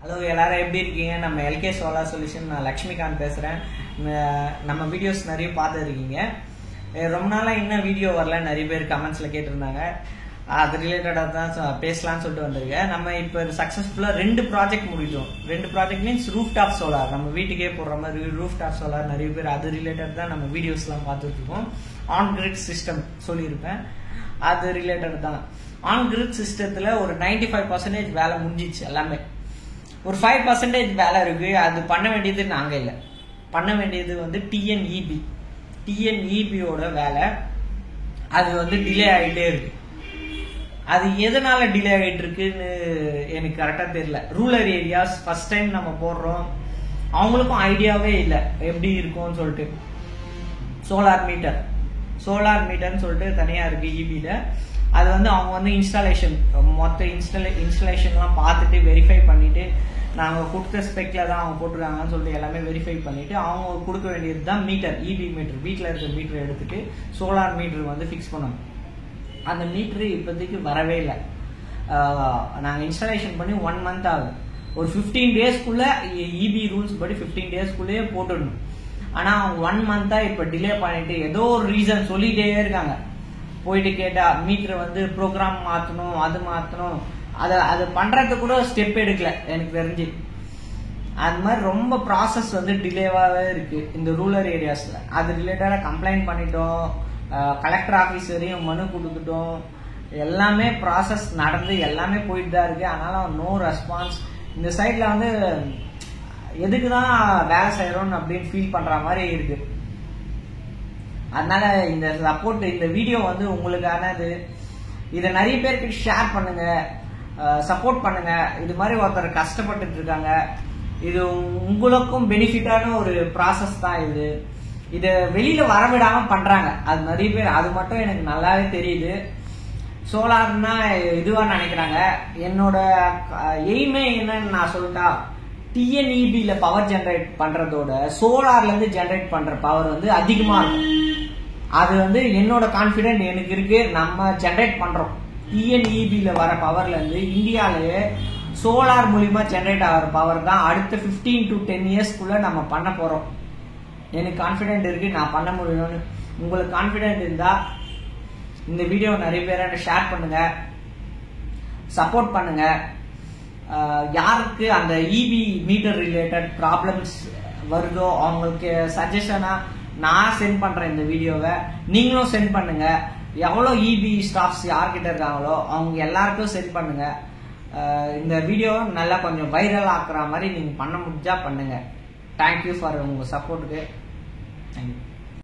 Hello எல்லாரும் எப்படி இருக்கீங்க? நம்ம எல்கே சோலார் சொல்யூஷன், நான் லக்ஷ்மிகாந்த் பேசுகிறேன். நம்ம வீடியோஸ் நிறைய பார்த்துருக்கீங்க. ரொம்ப நாளாக இன்னும் வீடியோ வரல, நிறைய பேர் கமெண்ட்ஸில் கேட்டிருந்தாங்க. அது ரிலேட்டடாக தான் பேசலான்னு சொல்லிட்டு வந்திருக்கேன். நம்ம இப்போ சக்ஸஸ்ஃபுல்லாக 2 ப்ராஜெக்ட் முடித்தோம். 2 project means roof top solar, நம்ம வீட்டுக்கே போடுற மாதிரி ரூஃப் டாப் சோலார். நிறைய பேர் அது ரிலேட்டட் தான் நம்ம வீடியோஸ்லாம் பார்த்துட்டு இருக்கோம். ஆன் கிரிட் சிஸ்டம் சொல்லியிருப்பேன், அது ரிலேட்டட் தான். ஆன் கிரிட் சிஸ்டத்தில் ஒரு 95% வேலை முடிஞ்சிச்சு. எல்லாமே ஒரு 5% வேலை இருக்கு. அது பண்ண வேண்டியது நாங்க இல்லை, பண்ண வேண்டியது வந்து டிஎன்இபியோட வேலை. அது வந்து டிலே ஆகிட்டே இருக்கு. அது எதனால டிலே ஆகிட்டு இருக்குன்னு எனக்கு கரெக்டாக தெரியல. ரூரல் ஏரியாஸ் ஃபர்ஸ்ட் டைம் நம்ம போடுறோம், அவங்களுக்கும் ஐடியாவே இல்லை எப்படி இருக்கும்னு சொல்லிட்டு. சோலார் மீட்டர்னு சொல்லிட்டு தனியாக இருக்கு இபியில். அது வந்து அவங்க வந்து இன்ஸ்டாலேஷன் மொத்த இன்ஸ்டாலேஷன்லாம் பார்த்துட்டு வெரிஃபை பண்ணிட்டு, நாங்கள் கொடுத்த ஸ்பெக்ல தான் அவங்க போட்டுருக்காங்கன்னு சொல்லிட்டு எல்லாமே வெரிஃபை பண்ணிட்டு அவங்க கொடுக்க வேண்டியது தான் மீட்டர், இபி மீட்டர். வீட்டில் இருக்கிற மீட்டர் எடுத்துட்டு சோலார் மீட்டர் வந்து ஃபிக்ஸ் பண்ணணும். அந்த மீட்ரு இப்போதைக்கு வரவே இல்லை. நாங்கள் இன்ஸ்டாலேஷன் பண்ணி 1 month ஆகுது. ஒரு 15 daysக்குள்ள இபி ரூல்ஸ் படி 15 daysக்குள்ளேயே போட்டுடணும். ஆனால் அவங்க 1 month இப்போ டிலே பண்ணிட்டு ஏதோ ஒரு ரீசன் சொல்லிட்டே இருக்காங்க. போயிட்டு கேட்டா மீட்டர் வந்து ப்ரோக்ராம் மாற்றணும், அது மாற்றணும், அது பண்றதுக்கு கூட ஸ்டெப் எடுக்கல எனக்கு தெரிஞ்சு. அது மாதிரி ரொம்ப ப்ராசஸ் வந்து டிலேவாகவே இருக்கு இந்த ரூரல் ஏரியாஸ்ல. அது ரிலேட்டடாக கம்ப்ளைண்ட் பண்ணிட்டோம், கலெக்டர் ஆஃபீஸ் வரையும் மனு கொடுத்துட்டோம். எல்லாமே ப்ராசஸ் நடந்து எல்லாமே போயிட்டு தான் இருக்கு. அதனால நோ ரெஸ்பான்ஸ். இந்த சைட்ல வந்து எதுக்குதான் வேலை செய்யறோம் அப்படின்னு ஃபீல் பண்ற மாதிரி இருக்கு. அதனால இந்த சப்போர்ட், இந்த வீடியோ வந்து உங்களுக்கானது. இதை நிறைய பேருக்கு ஷேர் பண்ணுங்க, சப்போர்ட் பண்ணுங்க. இது மாதிரி ஒருத்தர் கஷ்டப்பட்டு இருக்காங்க. இது உங்களுக்கும் பெனிஃபிட்டான ஒரு ப்ராசஸ் தான் இது. இதை வெளியில வரவிடாம பண்றாங்க அது நிறைய பேர். அது மட்டும் எனக்கு நல்லாவே தெரியுது. சோலார்னா இதுவா நினைக்கிறாங்க. என்னோட எய்மே என்னன்னு நான் சொல்லிட்டா, டிஎன்இபியில பவர் ஜெனரேட் பண்றதோட சோலார்ல இருந்து ஜெனரேட் பண்ற பவர் வந்து அதிகமா இருக்கும். அது வந்து என்னோட கான்பிடென்ட் எனக்கு இருக்கு. நம்ம ஜெனரேட் பண்றோம். டிஎன்இபியில வர பவர்ல இருந்து இந்தியாவிலேயே சோலார் மூலியமா ஜெனரேட் ஆகிற பவர் தான் அடுத்த 15 to 10 yearsக்குள்ள நம்ம பண்ண போறோம். எனக்கு கான்பிடென்ட் இருக்கு, நான் பண்ண முடியும்னு. உங்களுக்கு கான்பிடென்ட் இருந்தா இந்த வீடியோ நிறைய பேரை ஷேர் பண்ணுங்க, சப்போர்ட் பண்ணுங்க. யாருக்கு அந்த இபி மீட்டர் ரிலேட்டட் ப்ராப்ளம்ஸ் வருதோ அவங்களுக்கு சஜஷனா நான் சென்ட் பண்றேன் இந்த வீடியோவை. நீங்களும் சென்ட் பண்ணுங்க. எவ்வளோ இபி ஸ்டாஃப்ஸ் யார்கிட்ட இருக்காங்களோ அவங்க எல்லாருக்கும் சென்ட் பண்ணுங்க. இந்த வீடியோ நல்லா கொஞ்சம் வைரல் ஆக்குற மாதிரி நீங்க பண்ண முடிஞ்சா பண்ணுங்க. தேங்க்யூ ஃபார் உங்க சப்போர்ட்டுக்கு. தேங்க்யூ.